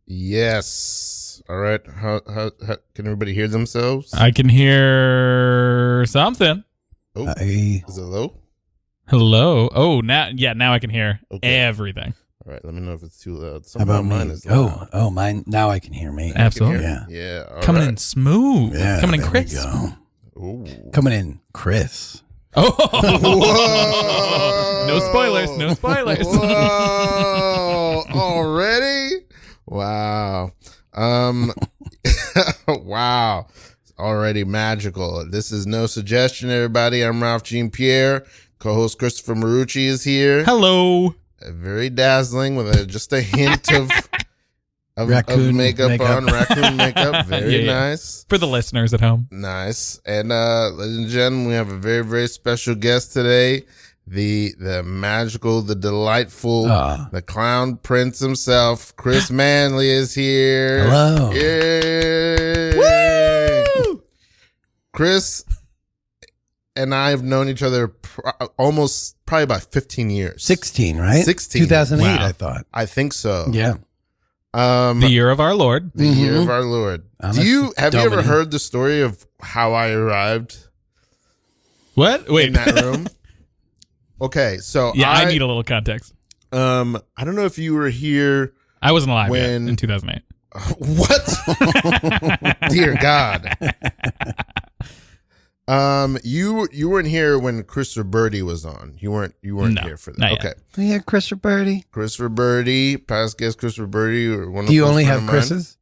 Yes. All right. How can everybody hear themselves? I can hear something. Oh, is it low? Hello. Oh, now I can hear everything. All right. Let me know if it's too loud. How about mine me? is loud. Oh, mine. Now I can hear me. Absolutely. Yeah. All Coming right. in smooth. Yeah, Coming in there crisp. we go. Ooh. Coming in, Chris. Oh. Whoa. No spoilers. No spoilers. Whoa. Already? Wow. Wow. It's already magical. This is No Suggestion, everybody. I'm Ralph Jean Pierre. Co-host Christopher Morucci is here. Hello. Very dazzling with just a hint of Raccoon makeup on. Raccoon makeup. Very Yeah. nice. For the listeners at home. Nice. And ladies and gentlemen, we have a very, very special guest today. The magical, the delightful, the clown prince himself, Chris Manley is here. Hello. Yay. Woo! Chris and I have known each other probably about 15 years. 16, right? 16. 2008, Wow. I thought. I think so. Yeah. The year of our Lord. The year of our Lord. I'm Have a you ever Dominic. heard the story of how I arrived What? Wait. in that room? Okay, so Yeah, I need a little context. I don't know if you were here. I wasn't alive yet When- in 2008. What? Dear God. You weren't here when Christopher Birdie was on. You weren't No, here for that. not yet. Okay. Yeah, Christopher Birdie. Christopher Birdie, past guest Christopher Birdie, or one of Do you those only friend have of mine. Chris's?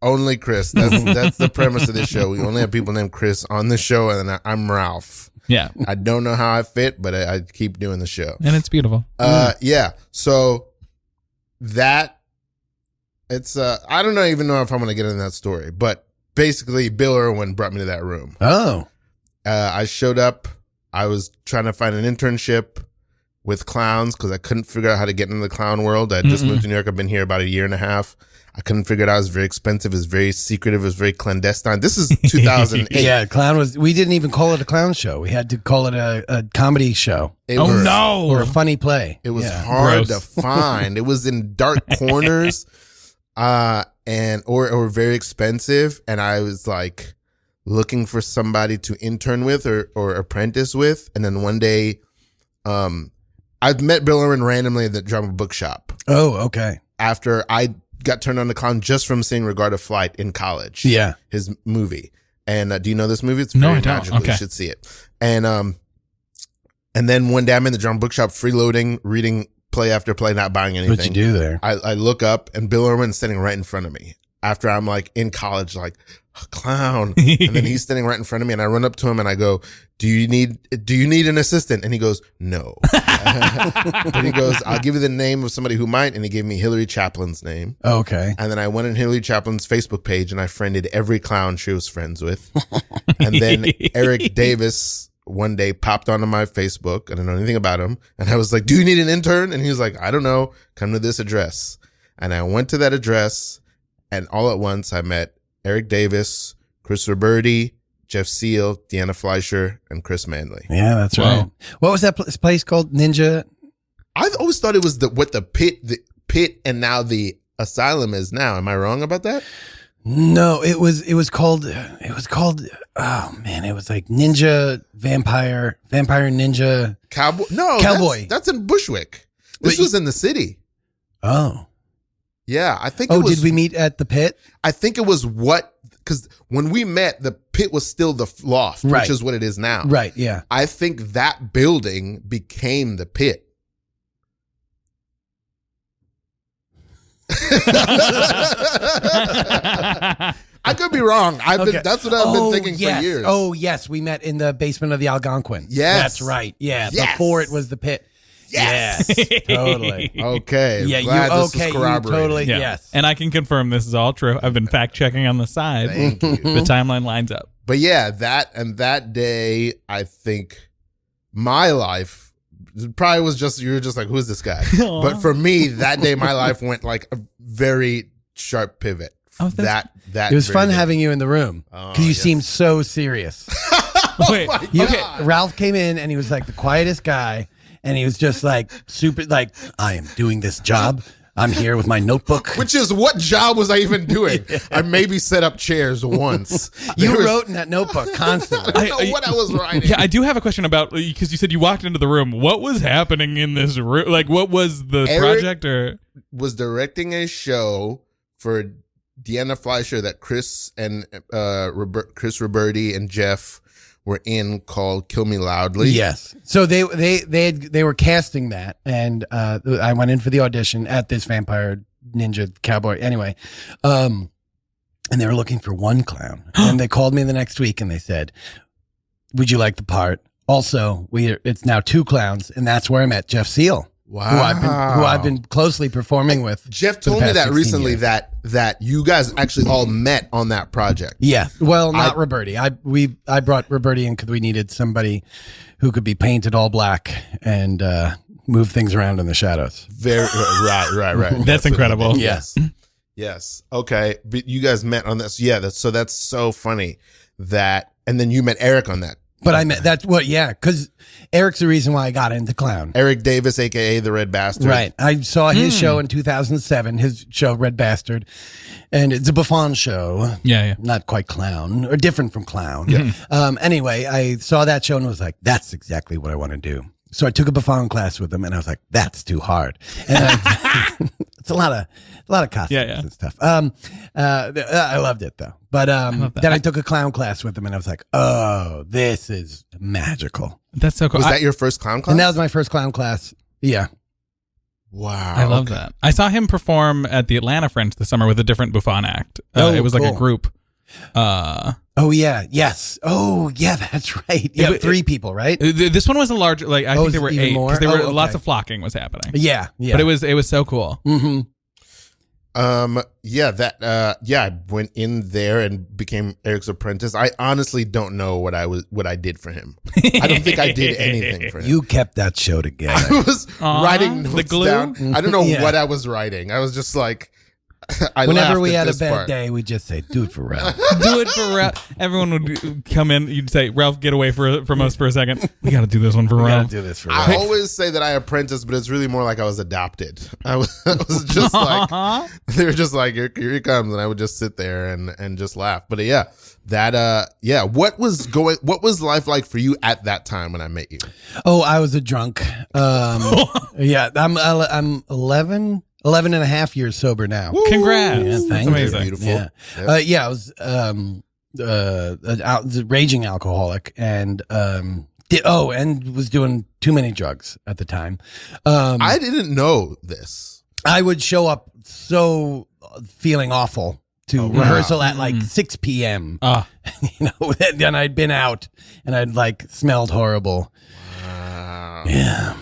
Only Chris. That's the premise of this show. We only have people named Chris on the show, and I'm Ralph. Yeah. I don't know how I fit, but I keep doing the show. And it's beautiful. Yeah. So that it's I don't even know if I'm gonna get into that story, but basically Bill Irwin brought me to that room. Oh. I showed up. I was trying to find an internship with clowns because I couldn't figure out how to get into the clown world. I just moved to New York. I've been here about a year and a half. I couldn't figure it out. It was very expensive. It was very secretive. It was very clandestine. This is 2008. Yeah, clown was. We didn't even call it a clown show. We had to call it a comedy show It Oh, was, no. or a funny play. It was Yeah. hard Gross. to find. It was in dark corners, and or very expensive. And I was like looking for somebody to intern with or apprentice with. And then one day, I've met Bill Irwin randomly at the drama bookshop Oh, okay. after I got turned on to clown just from seeing Regard to Flight in college. Yeah. His movie. And do you know this movie? It's No, very I don't. magical. Okay. You should see it. And then one day I'm in the drama bookshop freeloading, reading play after play, not buying anything. What'd you do there? I look up and Bill Irwin's sitting right in front of me after I'm like in college, like clown. And then he's standing right in front of me and I run up to him and I go, do you need an assistant? And he goes, no. But he goes, I'll give you the name of somebody who might. And he gave me Hillary Chaplin's name. Oh, okay. And then I went on Hillary Chaplin's Facebook page and I friended every clown she was friends with. And then Eric Davis one day popped onto my Facebook. I didn't know anything about him. And I was like, do you need an intern? And he was like, I don't know. Come to this address. And I went to that address and all at once I met Eric Davis, Christopher Birdie, Jeff Seal, Deanna Fleischer, and Chris Manley. Yeah, that's Wow. right. What was that place called? Ninja? I always thought it was what the pit and now the asylum is now. Am I wrong about that? No, it was called, oh man, it was like Ninja Vampire Ninja. Cowboy? No, Cowboy. That's in Bushwick. This Wait, was in the city. Oh. Yeah, I think. Oh, it was, did we meet at the pit? I think it was because when we met, the pit was still the loft, Right. which is what it is now. Right, yeah. I think that building became the pit. I could be wrong. Okay. That's what I've been thinking yes. for years. Oh, yes. We met in the basement of the Algonquin. Yes. That's right. Yeah. Yes. Before it was the pit. Yes. Totally. Okay. Yeah, Glad you this is okay? You corroborated. totally Yeah. yes. And I can confirm this is all true. I've been fact checking on the side. Thank you. The timeline lines up. But yeah, that day, I think my life probably was just, you were just like, who's this guy? Aw. But for me, that day, my life went like a very sharp pivot. Oh, that's- that It was very fun day. having you in the room Oh, because you yes. seemed so serious. Wait, my You, God. Ralph came in and he was like the quietest guy. and he was just like super like, I am doing this job. I'm here with my notebook. Which is, what job was I even doing? I maybe set up chairs once. You wrote in that notebook constantly. I don't know what I was writing. Yeah, I do have a question about, because you said you walked into the room. What was happening in this room? Like, what was the project? Or was directing a show for Deanna Fleischer that Chris and Chris Roberti and Jeff were in, called Kill Me Loudly. Yes. So they were casting that, and I went in for the audition at this vampire ninja cowboy. Anyway, and they were looking for one clown, and they called me the next week and they said, "Would you like the part? Also, it's now 2 clowns," and that's where I met Jeff Seal. Wow. Who I've been closely performing with. Jeff told me that recently, that you guys actually all met on that project. Yeah. Well, not Roberti. I brought Roberti in because we needed somebody who could be painted all black and move things around in the shadows. Very right. That's incredible. Yes. Okay. But you guys met on this. Yeah. That's so funny that, and then you met Eric on that. But I met because Eric's the reason why I got into clown. Eric Davis, aka the Red Bastard. Right. I saw his show in 2007, his show Red Bastard, and it's a Buffon show. Yeah. Not quite clown, or different from clown. Yeah. Anyway, I saw that show and was like, that's exactly what I want to do. So I took a Buffon class with him, and I was like, that's too hard. And it's a lot of costumes and stuff. I loved it though. But then I took a clown class with him, and I was like, oh, this is magical. That's so cool. Was that your first clown class? And that was my first clown class. Yeah. Wow. I love that. I saw him perform at the Atlanta Fringe this summer with a different Buffon act. It was like a group. Oh yeah, yes. Oh yeah, that's right. Yeah, 3 people, right? This one was a large. Like, I think there were 8 because there were lots of flocking was happening. Yeah. But it was so cool. Mm-hmm. I went in there and became Eric's apprentice. I honestly don't know what I did for him. I don't think I did anything for him. You kept that show together. I was writing notes the glue down. I don't know what I was writing. I was just like, whenever we had a bad day, we'd just say, do it for Ralph. Do it for Ralph. Everyone would come in. You'd say, Ralph, get away from us for a second. We got to do this one for Ralph. Do this for Ralph. I always say that I apprenticed, but it's really more like I was adopted. I was just like, they were just like, here he comes. And I would just sit there and just laugh. But what was life like for you at that time when I met you? Oh, I was a drunk. Yeah, I'm 11 and a half years sober now. Woo! Congrats. Yeah, that's amazing. Beautiful. Yeah. I was a raging alcoholic and was doing too many drugs at the time. I didn't know this. I would show up so feeling awful to rehearsal at like 6 p.m. Then I'd been out and I'd like smelled horrible. Wow. Yeah.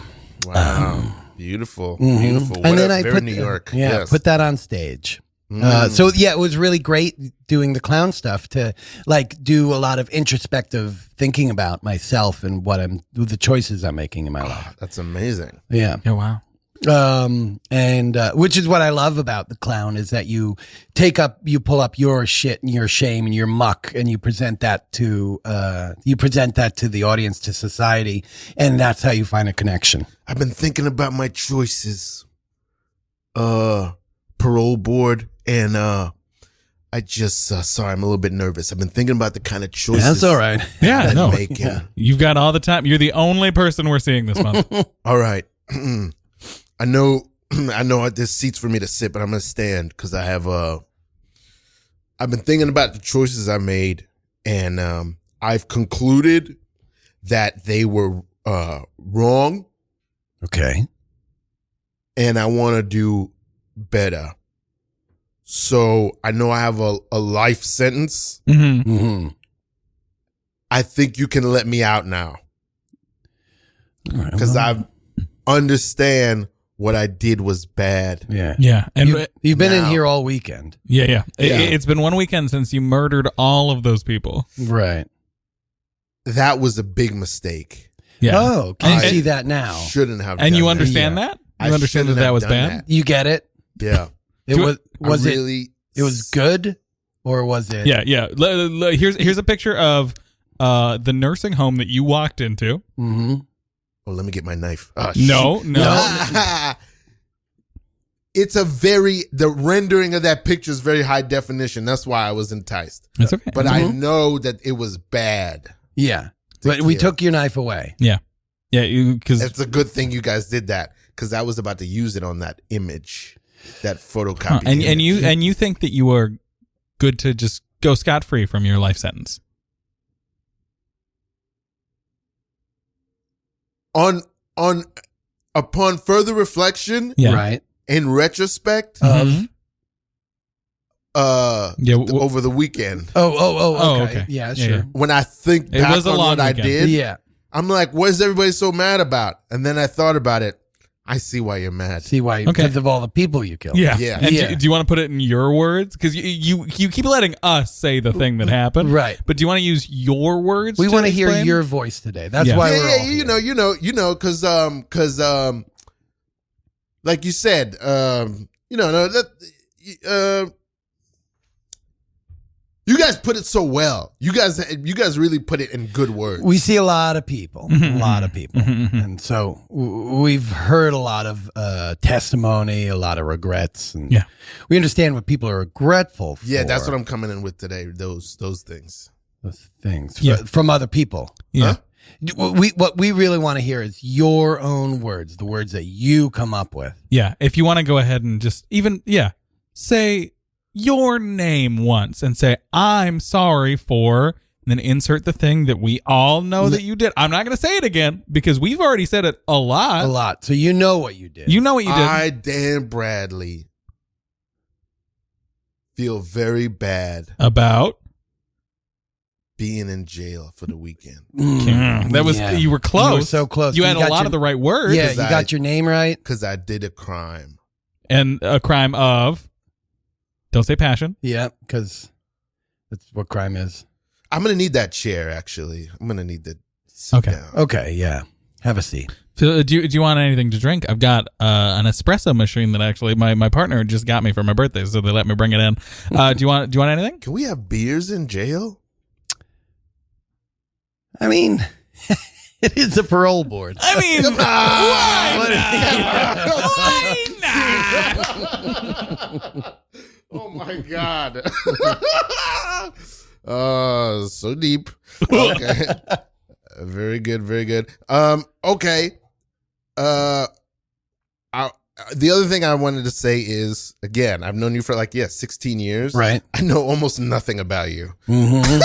Wow. Beautiful. And then I put New York. put that on stage. So it was really great doing the clown stuff to like do a lot of introspective thinking about myself and the choices I'm making in my life. That's amazing. Yeah. Oh, wow. And which is what I love about the clown is that you pull up your shit and your shame and your muck and you present that to the audience, to society, and that's how you find a connection. I've been thinking about my choices. Parole board and I just sorry, I'm a little bit nervous. I've been thinking about the kind of choices. That's all right. Yeah, I'm no. making. Yeah. You've got all the time. You're the only person we're seeing this month. All right. I know there's seats for me to sit, but I'm gonna stand because I've been thinking about the choices I made, and I've concluded that they were wrong. Okay. And I want to do better. So I know I have a life sentence. Mm-hmm. Mm-hmm. I think you can let me out now because I understand what I did was bad. Yeah. Yeah. And you've been in now- here all weekend. Yeah. Yeah. It's been one weekend since you murdered all of those people. Right. That was a big mistake. Yeah. Oh, can you And- see that now? Shouldn't have. And done you that. understand that? You understand shouldn't that have was done bad? that. You get it? Yeah. It was I it really, it was good or was it? Yeah. Here's a picture of the nursing home that you walked into. Mm-hmm. Oh, let me get my knife. Oh, No. It's the rendering of that picture is very high definition. That's why I was enticed. It's okay. But I know that it was bad. Yeah. But we took your knife away. Yeah. Because it's a good thing you guys did that, because I was about to use it on that image, that photocopy. and you think that you are good to just go scot-free from your life sentence. Upon further reflection, Right. in retrospect, Of over the weekend, okay. Yeah, Yeah, sure. yeah. when I think It back was a on long what I weekend. did, Yeah. I'm like, what is everybody so mad about? And then I thought about it. I see why you're mad. See why? Okay. Because of all the people you killed. Yeah. Yeah. And Yeah. do you want to put it in your words? Because you keep letting us say the thing that happened. Right. But do you want to use your words? We want to hear explain? your voice today. That's Yeah. why Yeah, we're yeah, all you here. know, because like you said, you guys put it so well. You guys really put it in good words. We see a lot of people, and so we've heard a lot of testimony, a lot of regrets, and Yeah. we understand what people are regretful for. Yeah, that's what I'm coming in with today. Those things. Those things Yeah. from other people. Yeah. Huh? What we really want to hear is your own words, the words that you come up with. Yeah. If you want to go ahead and just say your name once and say, I'm sorry for, and then insert the thing that we all know that you did. I'm not going to say it again because we've already said it a lot. A lot. So you know what you did. You know what you did. I, Dan Bradley, feel very bad About. being in jail for the weekend. That was, you were close. You were so close. You had a got lot of the right words. Yeah, you got your name right. Because I did a crime. And a crime of, don't say passion. Yeah, because that's what crime is. I'm going to need that chair, actually. I'm going to need to sit down. Okay, yeah. Have a seat. So do you want anything to drink? I've got an espresso machine that actually my partner just got me for my birthday, so they let me bring it in. Do you want anything? Can we have beers in jail? I mean, it is a parole board. I mean, Come on! why not? Oh my God. So deep. Okay. Very good, very good. Okay. The other thing I wanted to say is, again, I've known you for 16 years. Right. I know almost nothing about you. Mm-hmm.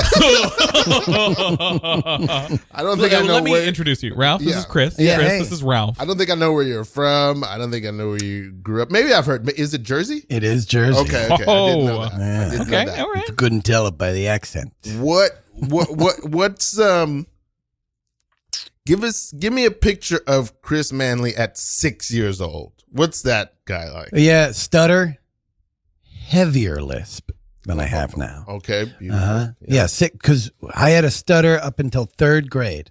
I don't think I know Let me where. introduce you. Ralph, this Yeah. is Chris. Yeah, Chris, hey. this is Ralph. I don't think I know where you're from. I don't think I know where you grew up. Maybe I've heard. Is it Jersey? It is Jersey. Okay. I didn't know that. Yeah. I didn't Okay, know that. all right. You couldn't tell it by the accent. What's give me a picture of Chris Manley at 6 years old. What's that guy like? Yeah, stutter, heavier lisp than I have now. Okay, beautiful. Yeah, sick, because I had a stutter up until third grade.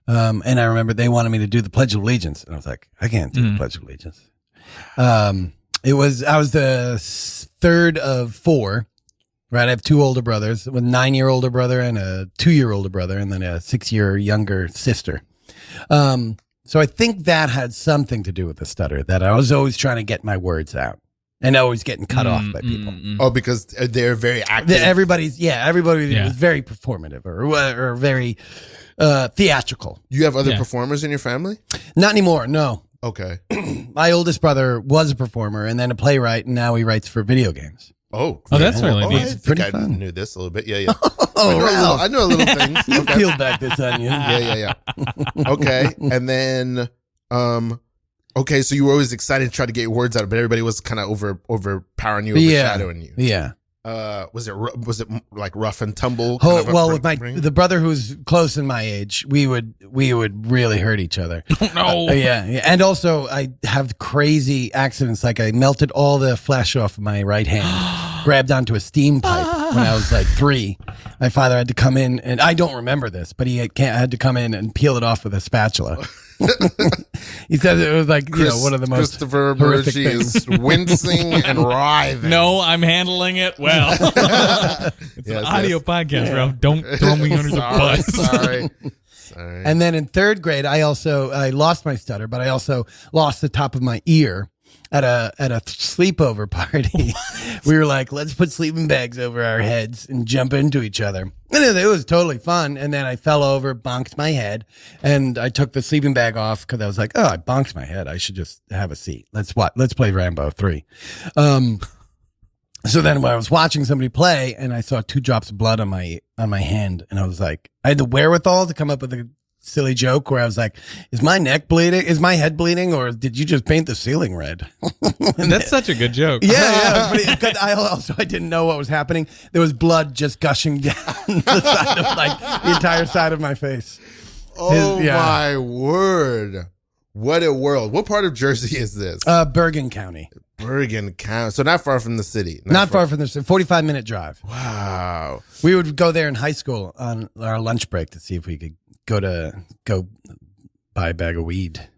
And I remember they wanted me to do the Pledge of Allegiance. And I was like, I can't do the Pledge of Allegiance. I was the third of four, right? I have two older brothers, a 9-year older brother and a 2-year older brother, and then a 6-year younger sister. So I think that had something to do with the stutter, that I was always trying to get my words out and always getting cut off by people. Oh, because they're very active. Everybody Yeah. was very performative or very theatrical. You have other Yeah. performers in your family? Not anymore, no. Okay. My oldest brother was a performer and then a playwright, and now he writes for video games. Oh, that's really neat. I think Pretty I fun. knew this a little bit. Yeah. Oh, I know a little things. You Okay. peeled back this onion. Yeah. Okay. And then, okay, so you were always excited to try to get your words out, but everybody was kind of overpowering you, overshadowing you. Yeah. Was it like rough and tumble? kind Oh, of a well, with bring? the brother who's close in my age, we would really hurt each other. No. Yeah. And also, I have crazy accidents. Like I melted all the flesh off of my right hand, grabbed onto a steam pipe when I was like 3. My father had to come in, and I don't remember this, but he had to come in and peel it off with a spatula. He said it was like one of the most Christopher horrific Morucci things. is wincing and writhing. No, I'm handling it well. It's an audio podcast, Ralph. Don't throw me under the bus. Sorry. right. And then in third grade, I lost my stutter, but I also lost the top of my ear at a sleepover party. We were like, let's put sleeping bags over our heads and jump into each other. And it was totally fun. And then I fell over, bonked my head, and I took the sleeping bag off because I was like, oh, I bonked my head. I should just have a seat. Let's play Rambo 3. So then when I was watching somebody play and I saw 2 drops of blood on my hand, and I was like, I had the wherewithal to come up with a silly joke where I was like, is my neck bleeding? Is my head bleeding? Or did you just paint the ceiling red? That's such a good joke. Yeah. But I didn't know what was happening. There was blood just gushing down the side of the entire side of my face. Oh my word. What a world. What part of Jersey is this? Bergen County. Bergen County. So not far from the city. Not far from the city. 45-minute drive. Wow. We would go there in high school on our lunch break to see if we could go buy a bag of weed.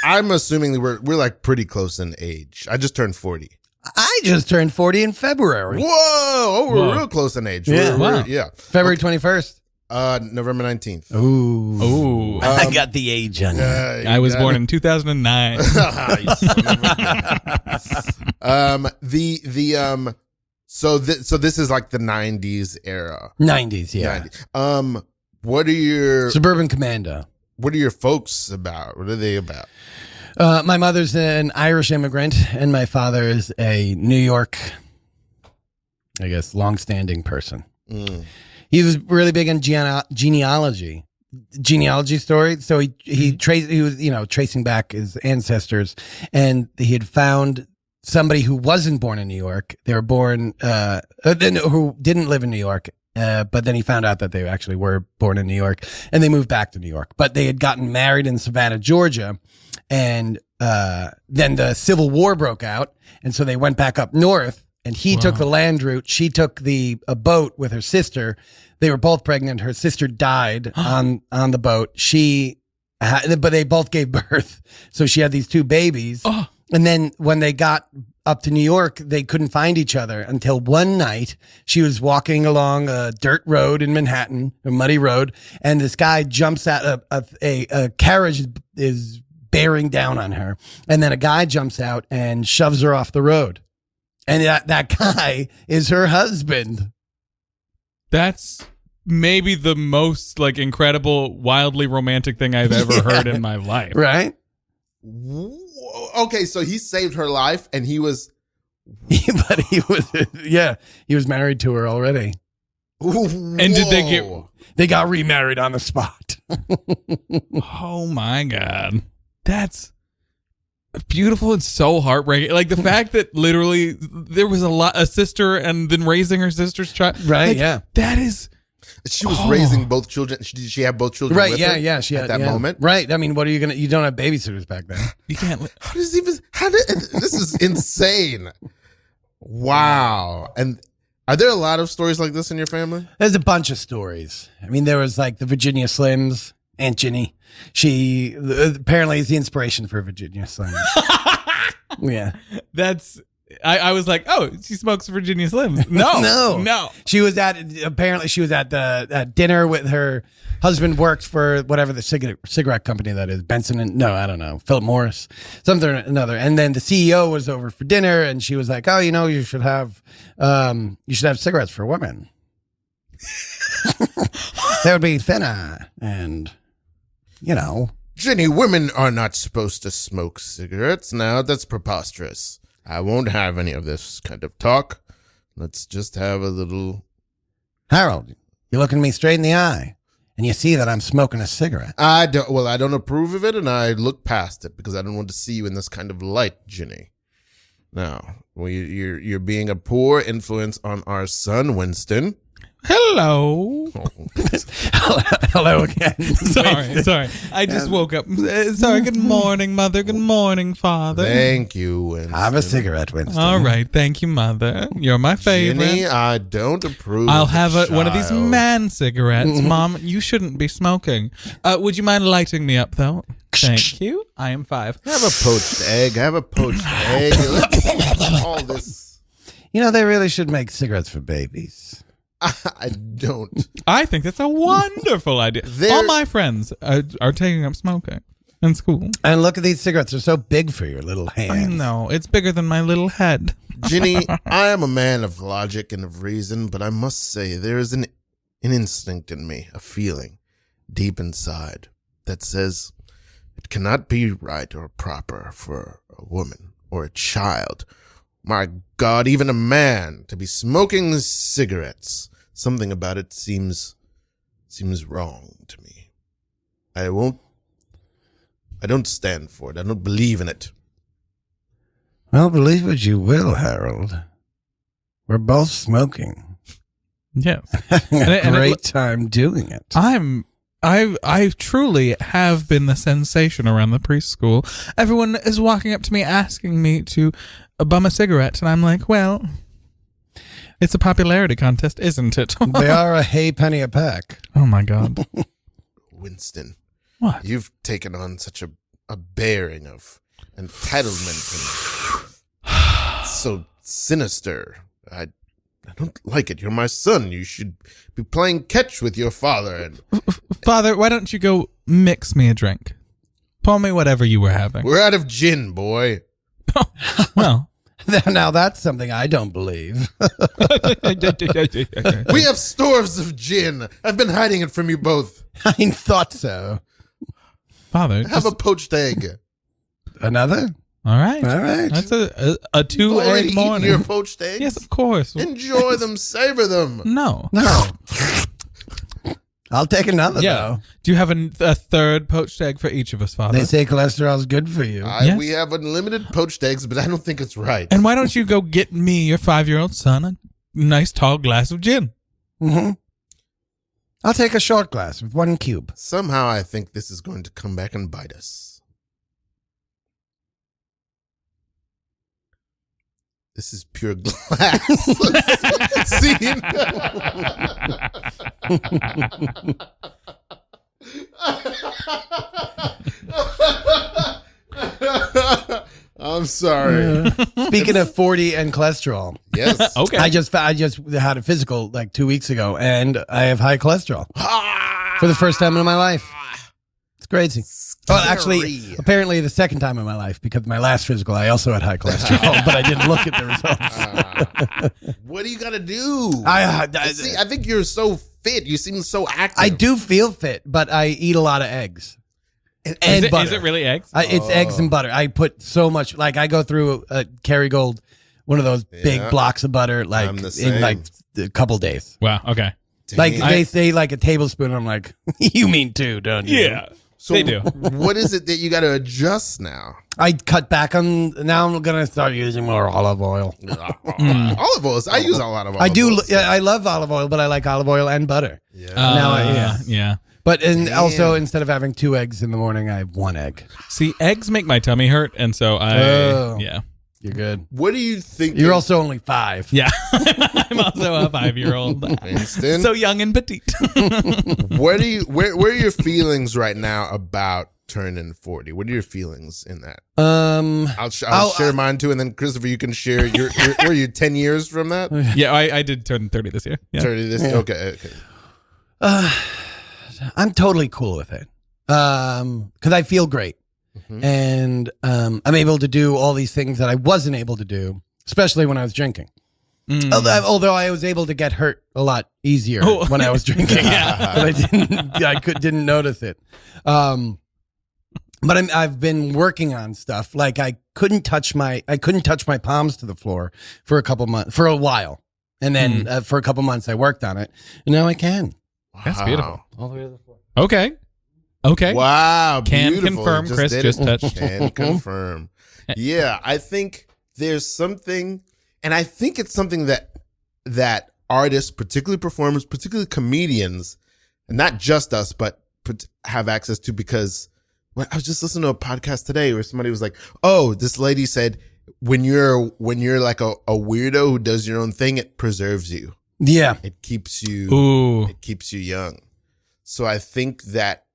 I'm assuming we're like pretty close in age. I just turned 40. I just turned 40 in February. Whoa. Oh, we're real close in age. Yeah. Yeah. February 21st. November 19th. Ooh. I got the age on you. I was born in 2009. So this is like the 90s era. 90s, yeah. 90s. What are your Suburban Commando? What are your folks about? What are they about? My mother's an Irish immigrant, and my father is a New York, I guess, long-standing person. He was really big on genealogy story. So he was tracing back his ancestors, and he had found somebody who wasn't born in New York. They were born who didn't live in New York. But then he found out that they actually were born in New York, and they moved back to New York. But they had gotten married in Savannah, Georgia, and then the Civil War broke out, and so they went back up north. And he took the land route. She took the boat with her sister. They were both pregnant. Her sister died on the boat. But they both gave birth, so she had these 2 babies. And then when they got up to New York, they couldn't find each other until one night she was walking along a dirt road in Manhattan, a muddy road, and this guy jumps out. A carriage is bearing down on her, and then a guy jumps out and shoves her off the road. And that guy is her husband. That's maybe the most incredible, wildly romantic thing I've ever heard in my life. Right? Okay, so he saved her life, and he was he was married to her already. And did they got remarried on the spot. Oh my God. That's beautiful and so heartbreaking. Like the fact that literally there was a sister and then raising her sister's child. Right, yeah. That is... She was raising both children. Did she have both children with her? Yeah. She had at that moment. Right. I mean, what are you gonna? You don't have babysitters back then. You can't. This is insane. Wow. And are there a lot of stories like this in your family? There's a bunch of stories. I mean, there was the Virginia Slims, Aunt Ginny. She apparently is the inspiration for Virginia Slims. Yeah. That's. I was like, oh, she smokes Virginia Slims. No. She was at the dinner with her husband, worked for whatever the cigarette company that is, Benson I don't know, Philip Morris, something or another. And then the CEO was over for dinner, and she was like, oh, you should have cigarettes for women. That would be thinner, and Jenny, women are not supposed to smoke cigarettes. Now that's preposterous. I won't have any of this kind of talk. Let's just have a little... Harold, you're looking me straight in the eye, and you see that I'm smoking a cigarette. I don't approve of it, and I look past it because I don't want to see you in this kind of light, Ginny. Now, you're being a poor influence on our son, Winston. Hello. Hello again. Sorry. I just woke up. Sorry. Good morning, Mother. Good morning, Father. Thank you, Winston. Have a cigarette, Winston. All right. Thank you, Mother. You're my favorite. Jenny, I don't approve. I'll have one of these man cigarettes. Mom, you shouldn't be smoking. Would you mind lighting me up, though? Thank you. I am 5. Have a poached egg. All this. They really should make cigarettes for babies. I don't. I think that's a wonderful idea. All my friends are taking up smoking in school. And look at these cigarettes. They're so big for your little hand. I know. It's bigger than my little head. Ginny, I am a man of logic and of reason, but I must say there is an instinct in me, a feeling deep inside that says it cannot be right or proper for a woman or a child, my God, even a man, to be smoking cigarettes. Something about it seems wrong to me. I don't stand for it. I don't believe in it. Well, believe what you will, Harold. We're both smoking. Yes. Having a great time doing it. I truly have been the sensation around the preschool. Everyone is walking up to me asking me to bum a cigarette, and I'm like, well, it's a popularity contest, isn't it? They are a halfpenny a pack. Oh my God. Winston. What? You've taken on such a bearing of entitlement and so sinister. I don't like it. You're my son. You should be playing catch with your father. And Father, why don't you go mix me a drink? Pour me whatever you were having. we're out of gin, boy. Well. Now that's something I don't believe. We have stores of gin. I've been hiding it from you both. I thought so. Father, Have a poached egg. Another? all right. All right. That's a You've 2 already egg eaten morning. your poached eggs? Yes, of course. Enjoy them. Savor them. No. No. I'll take another, Yeah. though. Do you have a third poached egg for each of us, Father? They say cholesterol's good for you. Yes. We have unlimited poached eggs, but I don't think it's right. And why don't you go get me, your 5-year-old son, a nice tall glass of gin? Mm-hmm. I'll take a short glass with 1 cube. Somehow I think this is going to come back and bite us. This is pure glass. Scene. I'm sorry. Speaking of 40 and cholesterol, Yes. Okay. I just had a physical like 2 weeks ago, and I have high cholesterol for the first time in my life. It's crazy. Well, actually, apparently the second time in my life, because my last physical, I also had high cholesterol, but I didn't look at the results. What do you got to do? See, I think you're so fit. You seem so active. I do feel fit, but I eat a lot of eggs. And butter. Is it really eggs? It's eggs and butter. I put so much, like I go through a Kerrygold, one of those big blocks of butter, like in like a couple days. Wow. Okay. Like they say like a tablespoon. I'm like, you mean 2, don't you? Yeah. So they do. What is it that you got to adjust now? I cut back on. Now I'm gonna start using more olive oil. Olive oil. I use a lot of olive I do. oil. Yeah, I love olive oil, but I like olive oil and butter. Yeah. Now yeah. But also instead of having 2 eggs in the morning, I have 1 egg. See, eggs make my tummy hurt, and so yeah. You're good. What do you think? You're also only 5. Yeah. I'm also a 5-year-old. Winston? So young and petite. Where are your feelings right now about turning 40? What are your feelings in that? I'll share mine too, and then Christopher, you can share your were you 10 years from that? Yeah, I did turn 30 this year. Yeah. 30 this year? Okay. I'm totally cool with it. Because I feel great. Mm-hmm. And I'm able to do all these things that I wasn't able to do, especially when I was drinking. Although I was able to get hurt a lot easier when I was drinking. But I didn't notice it. But I've been working on stuff. Like I couldn't touch my palms to the floor for a while. And then for a couple months I worked on it. And now I can. That's beautiful. All the way to the floor. Okay. Wow. Can beautiful. confirm, Chris just touched. Can confirm. Yeah, I think there's something, and I think it's something that artists, particularly performers, particularly comedians, and not just us, but have access to, because I was just listening to a podcast today where somebody was like, oh, this lady said, when you're like a weirdo who does your own thing, it preserves you. Yeah. It keeps you young. So I think that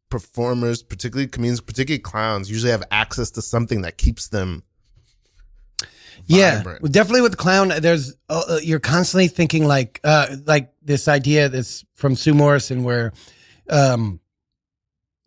performers, particularly comedians, particularly clowns, usually have access to something that keeps them vibrant. Well, definitely with the clown, there's you're constantly thinking like this idea that's from Sue Morrison where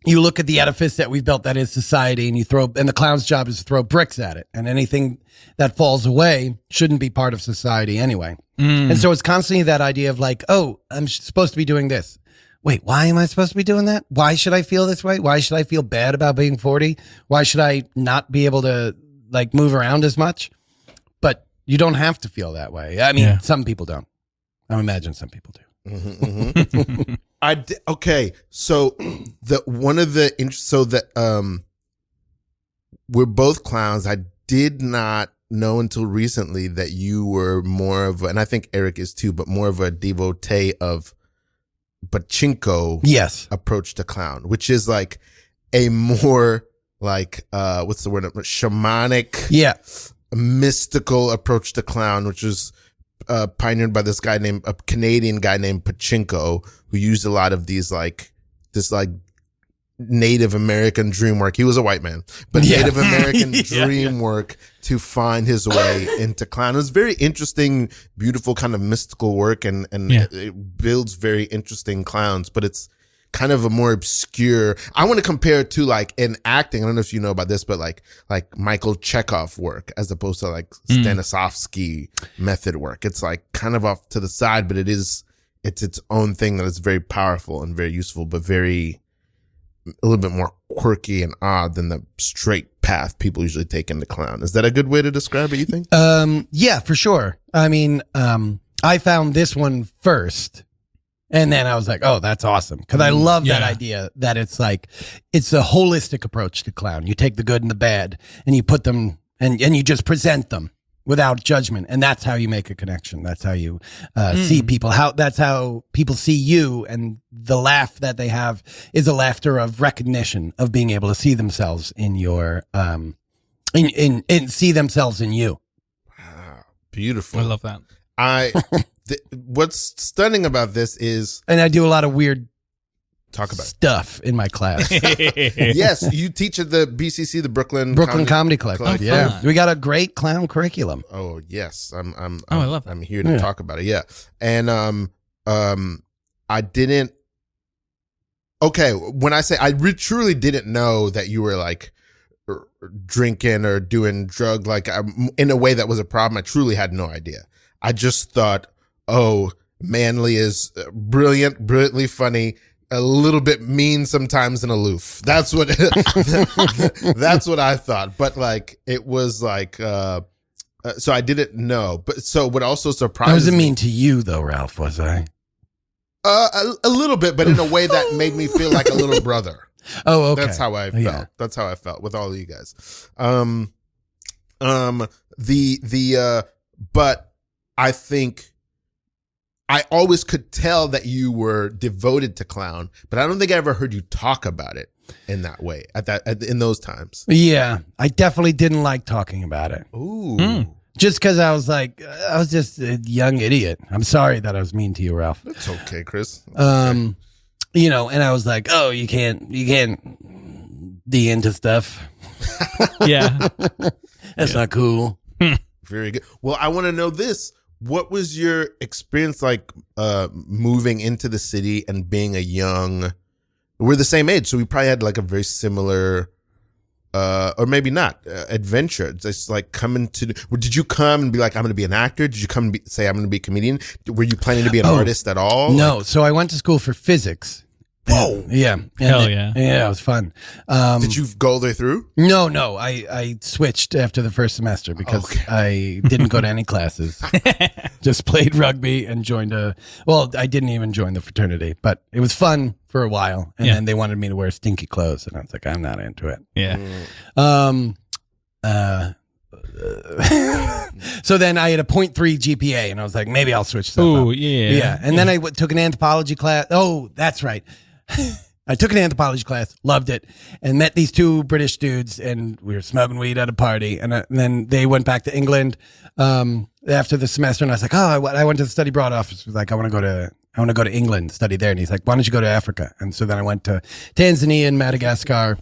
you look at the edifice that we've built that is society, and and the clown's job is to throw bricks at it, and anything that falls away shouldn't be part of society anyway. And so it's constantly that idea of like, oh, I'm supposed to be doing this. Wait, why am I supposed to be doing that? Why should I feel this way? Why should I feel bad about being 40? Why should I not be able to like move around as much? But you don't have to feel that way. I mean, some people don't. I imagine some people do. Okay, so we're both clowns. I did not know until recently that you were more of, and I think Eric is too, but more of a devotee of pachinko approach to clown, which is like a more like what's the word, shamanic, mystical approach to clown, which is pioneered by this guy named a Canadian guy named Pachinko, who used a lot of these like this like Native American dream work. He was a white man, but Native American dream work to find his way into clown. It was very interesting, beautiful kind of mystical work, and it builds very interesting clowns, but it's kind of a more obscure. I want to compare it to like in acting. I don't know if you know about this, but like Michael Chekhov work as opposed to like Stanislavski method work. It's like kind of off to the side, but it's its own thing that is very powerful and very useful, but a little bit more quirky and odd than the straight path people usually take into clown. Is that a good way to describe it, you think? Yeah, for sure. I mean, I found this one first, and then I was like, oh, that's awesome. Because I love that idea that it's like, it's a holistic approach to clown. You take the good and the bad, and you put them, and you just present them without judgment. And that's how you make a connection. That's how you see people. That's how people see you. And the laugh that they have is a laughter of recognition, of being able to see themselves in your, see themselves in you. Wow. Beautiful. I love that. What's stunning about this is, and I do a lot of weird talk about stuff in my class. Yes, you teach at the BCC, the Brooklyn Comedy Collective. Yeah, we got a great clown curriculum. Oh yes, I love that. I'm here to talk about it. Yeah, and I didn't. Okay, when I say I truly didn't know that you were like drinking or doing drug like in a way that was a problem. I truly had no idea. I just thought, oh, Manley is brilliantly funny. A little bit mean sometimes and aloof. That's what that's what I thought. But like it was like so I didn't know. But so what also surprised me. I wasn't mean to you though, Ralph, was I? A little bit, but in a way that made me feel like a little brother. Oh, okay. That's how I felt. Yeah. That's how I felt with all of you guys. But I think I always could tell that you were devoted to clown, but I don't think I ever heard you talk about it in that way in those times. Yeah, I definitely didn't like talking about it. Ooh. Just because I was just a young idiot. I'm sorry that I was mean to you, Ralph. That's okay, Chris. Okay. You know, and I was like, oh, you can't be into stuff. Yeah. That's not cool. Very good. Well, I want to know this. What was your experience like moving into the city and being we're the same age, so we probably had like a very similar, or maybe not, adventure. Just like did you come and be like, I'm going to be an actor? Did you come and say, I'm going to be a comedian? Were you planning to be an artist at all? No. So I went to school for physics. Whoa. Yeah. Hell yeah. Yeah, it was fun. Did you go there through? No. I switched after the first semester because I didn't go to any classes. Just played rugby and I didn't even join the fraternity, but it was fun for a while. And then they wanted me to wear stinky clothes. And I was like, I'm not into it. Yeah. So then I had a 0.3 GPA and I was like, maybe I'll switch stuff up. Yeah. And then I took an anthropology class. Oh, that's right. I took an anthropology class, loved it, and met these two British dudes, and we were smoking weed at a party. And then they went back to England after the semester, and I was like, I went to the study abroad office. I was like, I want to go to England, study there. And he's like, why don't you go to Africa? And so then I went to Tanzania and Madagascar,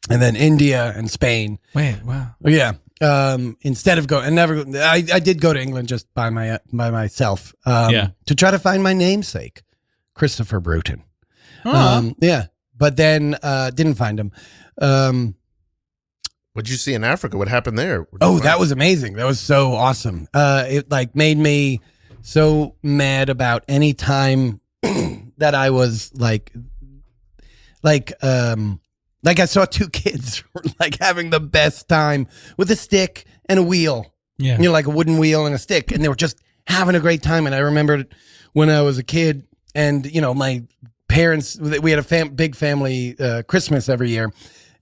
and then India and Spain. Wait, wow. Yeah. instead of going, I did go to England just by myself, to try to find my namesake, Christopher Bruton. But then, didn't find him. What'd you see in Africa? What happened there? That was amazing. That was so awesome. It like made me so mad about any time that I was like I saw two kids like having the best time with a stick and a wheel. Yeah. You know, like a wooden wheel and a stick, and they were just having a great time. And I remembered when I was a kid, and you know, my parents, we had a big family Christmas every year,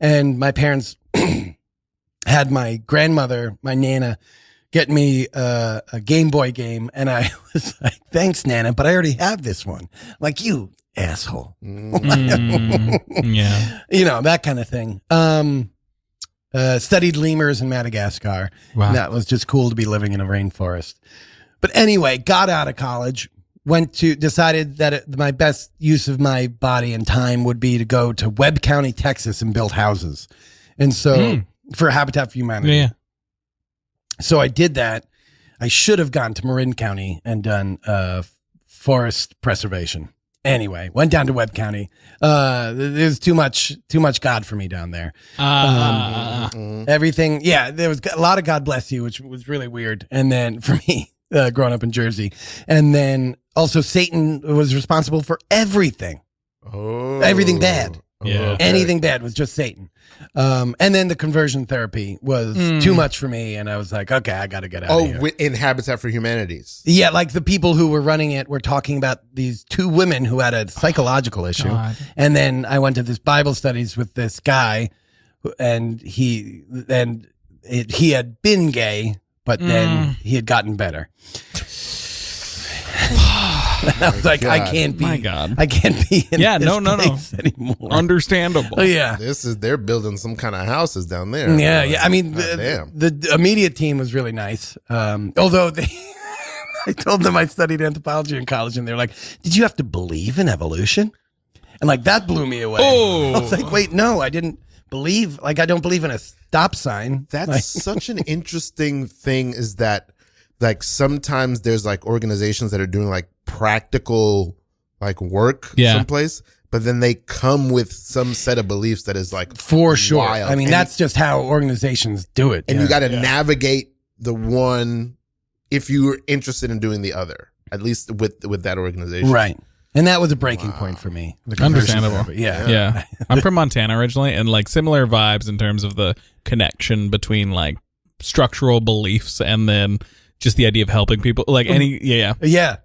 and my parents had my grandmother, my Nana, get me a Game Boy game, and I was like, "Thanks, Nana, but I already have this one." Like, you asshole. Yeah. You know, that kind of thing. Studied lemurs in Madagascar. Wow. That was just cool to be living in a rainforest. But anyway, got out of college, decided that my best use of my body and time would be to go to Webb County, Texas, and build houses. And so for Habitat for Humanity. Yeah. So I did that. I should have gone to Marin County and done forest preservation. Anyway, went down to Webb County. There's too much God for me down there. Everything. Yeah, there was a lot of God bless you, which was really weird. And then for me, growing up in Jersey, and then also Satan was responsible for everything. Everything bad. Yeah. Okay. Anything bad was just Satan. And then the conversion therapy was too much for me, and I was like, okay, I got to get out of here. In Habitat for Humanities. Yeah, like the people who were running it were talking about these two women who had a psychological issue. God. And then I went to this Bible studies with this guy, and he had been gay, but then he had gotten better. I was like, I can't be. My God. I can't be in this no. place anymore. Understandable. Yeah. They're building some kind of houses down there. Yeah. I mean, Damn. the immediate team was really nice. Although I told them I studied anthropology in college, and they're like, "Did you have to believe in evolution?" And like that blew me away. Oh. I was like, "Wait, no, I didn't believe. Like, I don't believe in a stop sign." That's like, such an interesting thing, is that like sometimes there's like organizations that are doing like practical like work someplace, but then they come with some set of beliefs that is like for sure. wild. I mean, and that's just how organizations do it. and you got to navigate the one if you're interested in doing the other, at least with that organization. Right. And that was a breaking point for me. The conversion Understandable. therapy. Yeah. Yeah. I'm from Montana originally, and like similar vibes in terms of the connection between like structural beliefs and then just the idea of helping people. Like Yeah.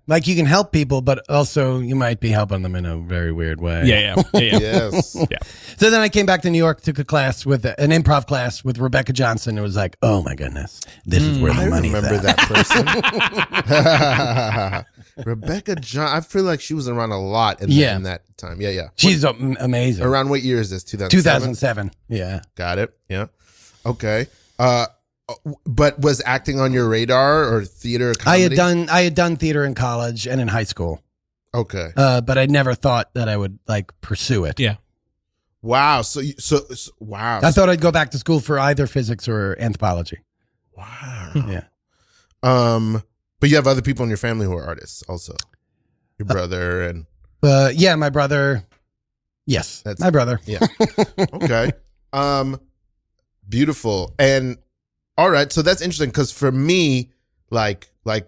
Like you can help people, but also you might be helping them in a very weird way. Yeah. Yes. Yeah. So then I came back to New York, took a class with an improv class with Rebecca Johnson. It was like, oh my goodness, this is where the I money's remember at. that person. Rebecca I feel like she was around a lot in that time. Yeah. She's amazing. Around what year is this? 2007. Yeah. Got it. Yeah. Okay. But was acting on your radar, or theater? Comedy? I had done theater in college and in high school. Okay. But I never thought that I would like pursue it. Yeah. Wow. So wow. I thought I'd go back to school for either physics or anthropology. Wow. Yeah. But you have other people in your family who are artists also. Your brother and yeah, my brother. Yes, That's- my brother. yeah. Okay. Beautiful. And all right, so that's interesting, because for me, like oh,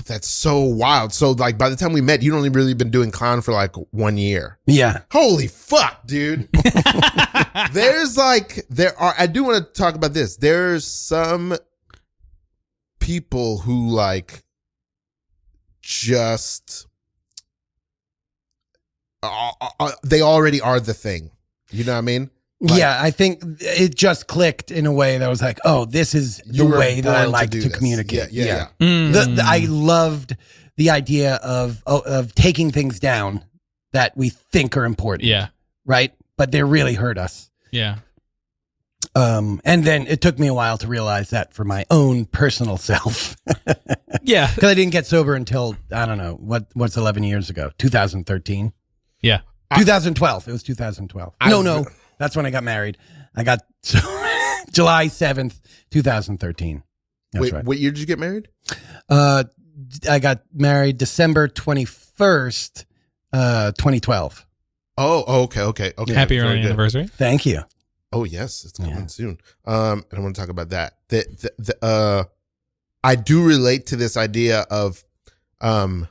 that's so wild. So like by the time we met, you'd only really been doing clown for like 1 year. Yeah. Holy fuck, dude. I do want to talk about this. There's some people who like just they already are the thing. You know what I mean? Like, yeah, I think it just clicked in a way that was like, oh, this is the way that I like to communicate. Yeah. I loved the idea of taking things down that we think are important. Yeah. Right? But they really hurt us. Yeah. And then it took me a while to realize that for my own personal self. Yeah. Because I didn't get sober until, I don't know, what's 11 years ago? 2013? Yeah. 2012. It was 2012. No. That's when I got married. I got so July 7th, 2013. That's Wait, right. what year did you get married? I got married December 21st, 2012. Oh, okay. Happy very early good. anniversary. Thank you. Oh yes, it's coming Yeah. soon. And I want to talk about that. I do relate to this idea of, and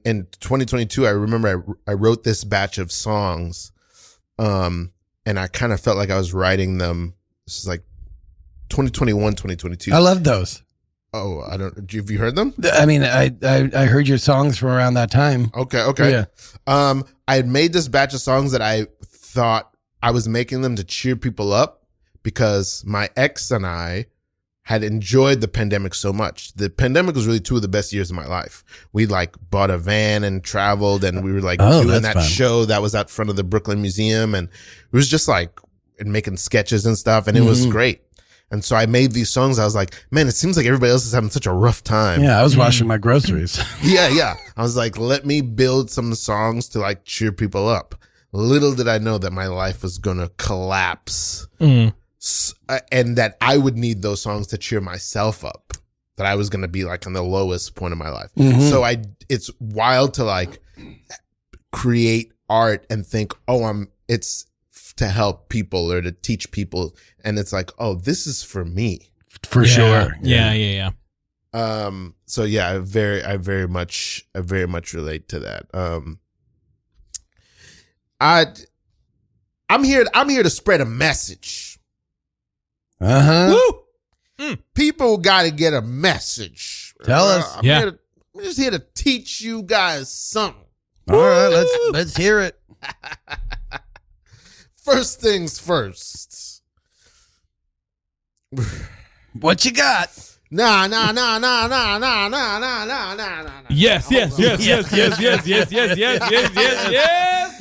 in 2022, I remember I wrote this batch of songs, and I kind of felt like I was writing them. This is like 2021, 2022. I love those. Oh, I don't. Have you heard them? I mean, I heard your songs from around that time. Okay. Yeah. I had made this batch of songs that I thought I was making them to cheer people up because my ex and I had enjoyed the pandemic so much. The pandemic was really 2 of the best years of my life. We like bought a van and traveled, and we were like doing that's that fun. show that was out front of the Brooklyn Museum, and it was just like making sketches and stuff, and it was great. And so I made these songs. I was like, man, it seems like everybody else is having such a rough time. Yeah, I was washing my groceries. Yeah. I was like, let me build some songs to like cheer people up. Little did I know that my life was going to collapse and that I would need those songs to cheer myself up, that I was going to be like on the lowest point of my life. So it's wild to like create art and think, it's to help people or to teach people. And it's like, oh, this is for me. For sure. Yeah. So yeah, I very much relate to that. I'm here to spread a message. Uh-huh. Woo! People got to get a message. Tell us. I'm just here to teach you guys something. All right, let's hear it. First things first. What you got? Nah. Yes, Lord.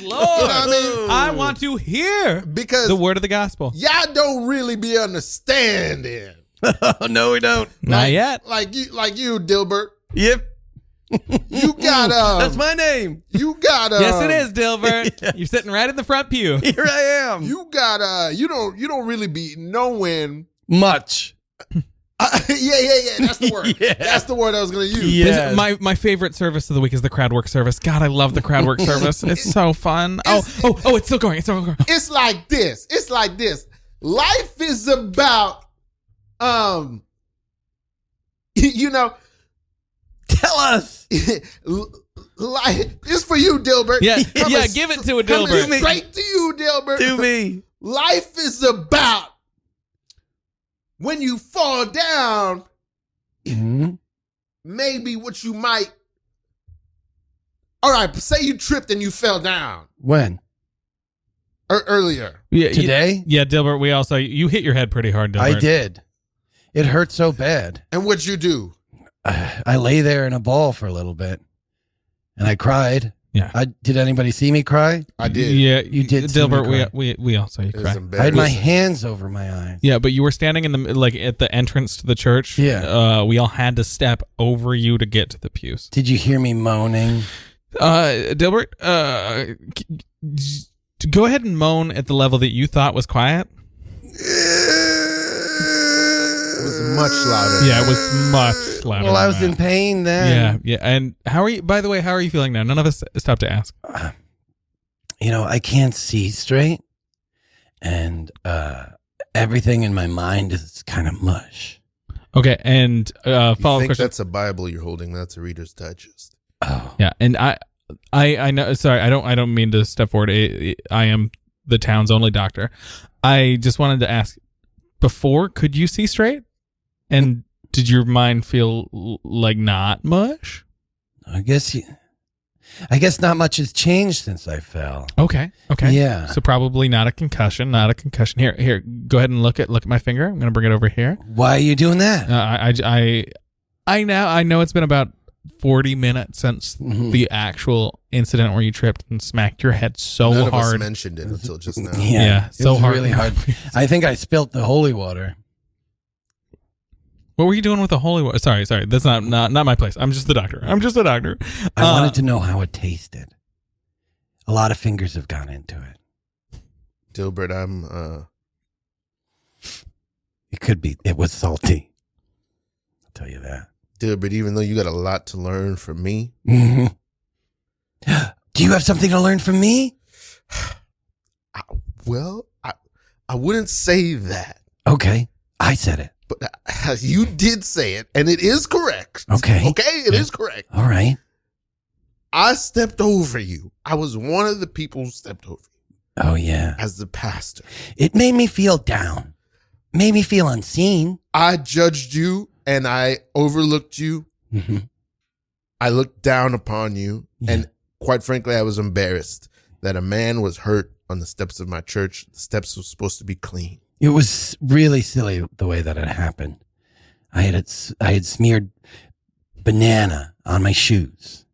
You know what I mean? I want to hear Because the word of the gospel. y'all don't really be understanding. Oh, no, we don't. Not yet. Like you, Dilbert. Yep. You got That's my name. You got Yes, it is, Dilbert. Yeah. You're sitting right in the front pew. Here I am. You got you don't really be knowing. Much. Yeah. That's the word. Yeah. That's the word I was gonna use. Yeah. My favorite service of the week is the crowd work service. God, I love the crowd work service. It's so fun. It's still going. It's like this. Life is about you know, Tell us. life is for you, Dilbert. Yeah, Coming- give it to a coming Dilbert. straight to you, Dilbert. Do me. Life is about when you fall down, maybe what you might. All right, say you tripped and you fell down When? earlier. Yeah, Today? Yeah, Dilbert, we also, you hit your head pretty hard, Dilbert. I did. It hurt so bad. And what'd you do? I lay there in a ball for a little bit, and I cried. Yeah. Did anybody see me cry? I did. Yeah, You did see me Dilbert, cry. we also, you It was cried. I had embarrassing. my hands over my eyes. Yeah, but you were standing in the, like, at the entrance to the church. Yeah. We all had to step over you to get to the pews. Did you hear me moaning? Dilbert, go ahead and moan at the level that you thought was quiet. It was much louder. Yeah, it was much louder. Well, I than was that. in pain then. Yeah. And how are you, by the way, how are you feeling now? None of us stopped to ask. You know, I can't see straight, and everything in my mind is kind of mush. Okay, and You follow-up think question. that's a Bible you're holding? That's a Reader's Digest. Oh. Yeah, and I know. Sorry, I don't mean to step forward. I am the town's only doctor. I just wanted to ask. Before, could you see straight? And did your mind feel like not much? I guess not much has changed since I fell. Okay. Yeah. So probably not a concussion. Here, go ahead and look at my finger. I'm gonna bring it over here. Why are you doing that? I know it's been about 40 minutes since the actual incident where you tripped and smacked your head so None of us hard. mentioned it until just now. Yeah, it so was hard. really hard. I think I spilt the holy water. What were you doing with the holy water? Sorry. That's not my place. I'm just the doctor. I wanted to know how it tasted. A lot of fingers have gone into it. Dilbert, It could be. It was salty. I'll tell you that. Dude, but even though you got a lot to learn from me. Mm-hmm. Do you have something to learn from me? I wouldn't say that. Okay. I said it. But you did say it, and it is correct. Okay. Okay, it is correct. All right. I stepped over you. I was one of the people who stepped over you. Oh, yeah. As the pastor. It made me feel down. Made me feel unseen. I judged you, and I overlooked you. Mm-hmm. I looked down upon you, Yeah. and quite frankly, I was embarrassed that a man was hurt on the steps of my church. The steps were supposed to be clean. It was really silly the way that it happened. I had smeared banana on my shoes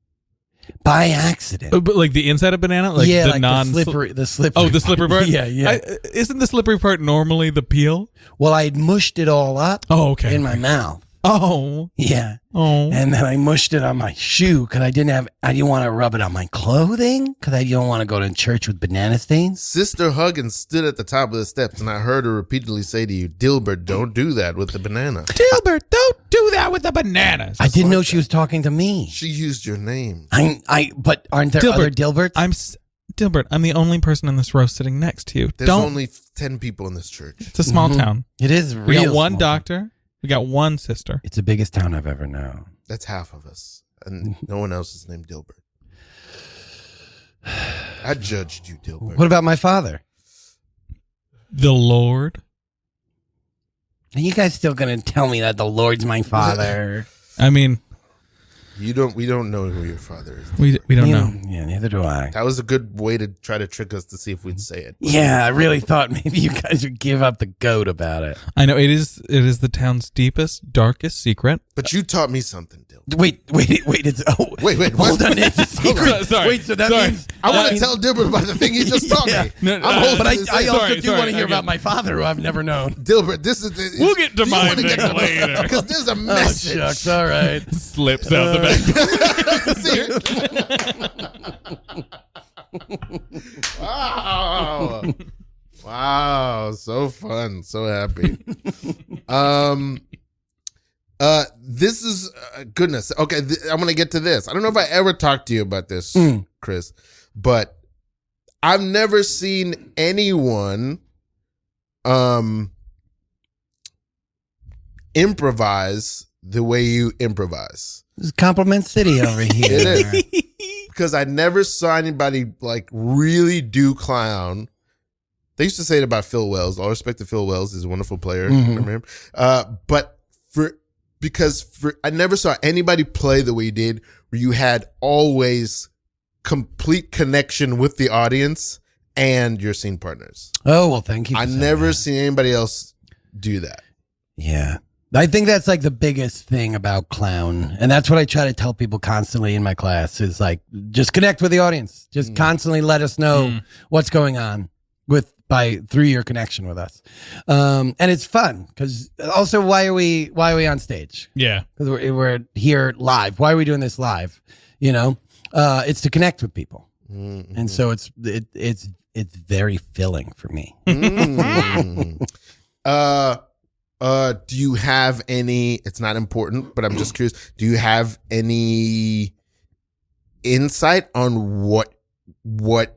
by accident. But like the inside of banana, like yeah, the like non the slippery. Oh, the slippery part. Yeah, yeah. Isn't the slippery part normally the peel? Well, I had mushed it all up. Oh, okay. In my mouth. Oh, Yeah. oh. And then I mushed it on my shoe because I didn't want to rub it on my clothing because I don't want to go to church with banana stains. Sister Huggins stood at the top of the steps, and I heard her repeatedly say to you, Dilbert, don't do that with the banana. Dilbert, don't do that with the bananas. I didn't know she was talking to me. She used your name. But aren't there Dilbert, other Dilberts? Dilbert, I'm the only person in this row sitting next to you. There's Don't. only 10 people in this church. It's a small town. It is We real got one small. doctor. We got one sister. It's the biggest town I've ever known. That's half of us. And no one else is named Dilbert. I judged you, Dilbert. What about my father? The Lord. Are you guys still going to tell me that the Lord's my father? I mean, We don't know who your father is. we don't know. Yeah, neither do I. That was a good way to try to trick us to see if we'd say it. Yeah, I really thought maybe you guys would give up the goat about it. I know it is the town's deepest, darkest secret. But you taught me something, Dilbert. Wait, it's Wait, hold on, it's a secret. on, sorry, Wait, so that sorry. means I want to tell Dilbert about the thing he just taught Yeah. me. No, I'm holding but this I in. also Sorry, do want to hear okay. about my father, who I've never known. Dilbert, this is the, We'll get to do you mine wanna get to- later. Because there's a Oh, message. shucks, all right. Slips out the back. Wow. Wow. So fun. So happy. This is goodness. Okay. I'm going to get to this. I don't know if I ever talked to you about this, Chris, but I've never seen anyone, improvise the way you improvise. This is Compliment City over here. It is. Because I never saw anybody like really do clown. They used to say it about Phil Wells. All respect to Phil Wells, he's a wonderful player. Remember him? But I never saw anybody play the way you did, where you had always complete connection with the audience and your scene partners. Oh, well, thank you. I never seen anybody else do that. Yeah. I think that's like the biggest thing about clown. And that's what I try to tell people constantly in my class is like, just connect with the audience. Just constantly let us know what's going on through your connection with us. And it's fun because also why are we on stage? Yeah. Because we're here live. Why are we doing this live? You know, it's to connect with people. Mm-hmm. And so it's very filling for me. Do you have any, it's not important, but I'm just curious, do you have any insight on what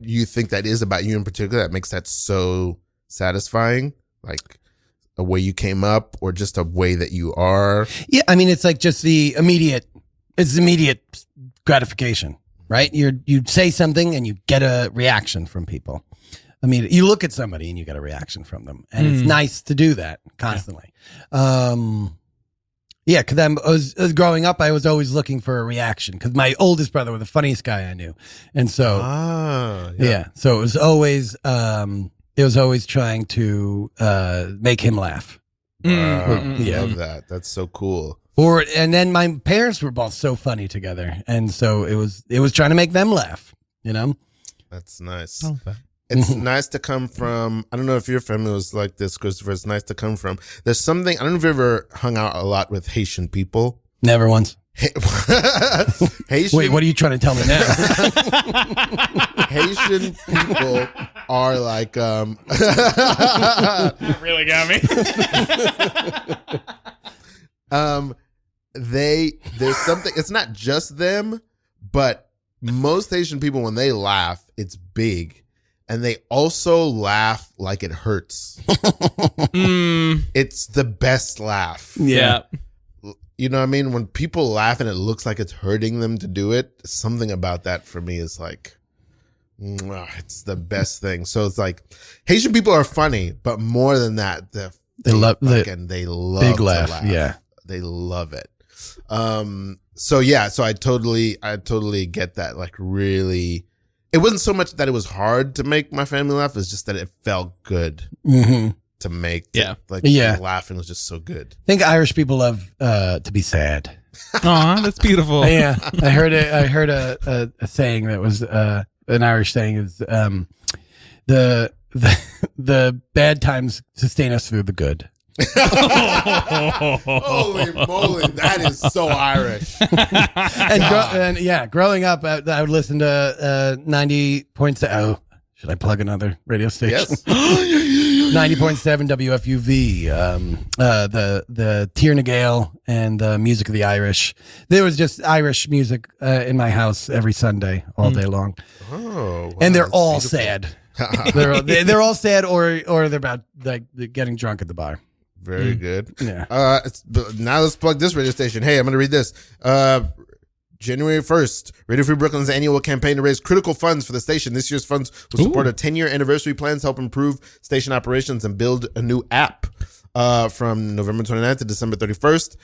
you think that is about you in particular that makes that so satisfying? Like a way you came up or just a way that you are? Yeah, I mean, it's like just immediate gratification, right? You say something and you get a reaction from people. I mean, you look at somebody and you get a reaction from them, and it's nice to do that constantly. Yeah, because I was growing up, I was always looking for a reaction because my oldest brother was the funniest guy I knew, and so so it was always trying to make him laugh. Love that. That's so cool. And then my parents were both so funny together, and so it was trying to make them laugh. You know, that's nice. Oh, that. It's nice to come from, I don't know if your family was like this, Christopher. It's nice to come from. There's something, I don't know if you ever hung out a lot with Haitian people. Never once. Haitian, Wait, what are you trying to tell me now? Haitian people are like That really got me. there's something, it's not just them, but most Haitian people, when they laugh, it's big. And they also laugh like it hurts. It's the best laugh. Yeah. You know what I mean? When people laugh and it looks like it's hurting them to do it, something about that for me is like, it's the best thing. So it's like, Haitian people are funny, but more than that, they love big to laugh. Yeah. They love it. So I totally get that. Like, really, it wasn't so much that it was hard to make my family laugh. It's just that it felt good to make. Laughing was just so good. I think Irish people love to be sad. Aw, that's beautiful. Yeah, I heard a saying that was an Irish saying is the bad times sustain us through the good. Holy moly, that is so Irish. Growing up, I would listen to 90.7. Oh, should I plug another radio station? Yes. 90.7 WFUV, the Tierna Gael and the music of the Irish. There was just Irish music in my house every Sunday, all day long. Oh, wow, and they're all beautiful. sad. they're all sad, or they're about like getting drunk at the bar. Very good. Yeah. Now let's plug this radio station. Hey, I'm going to read this. January 1st, Radio Free Brooklyn's annual campaign to raise critical funds for the station. This year's funds will support a 10-year anniversary plan to help improve station operations and build a new app. From November 29th to December 31st.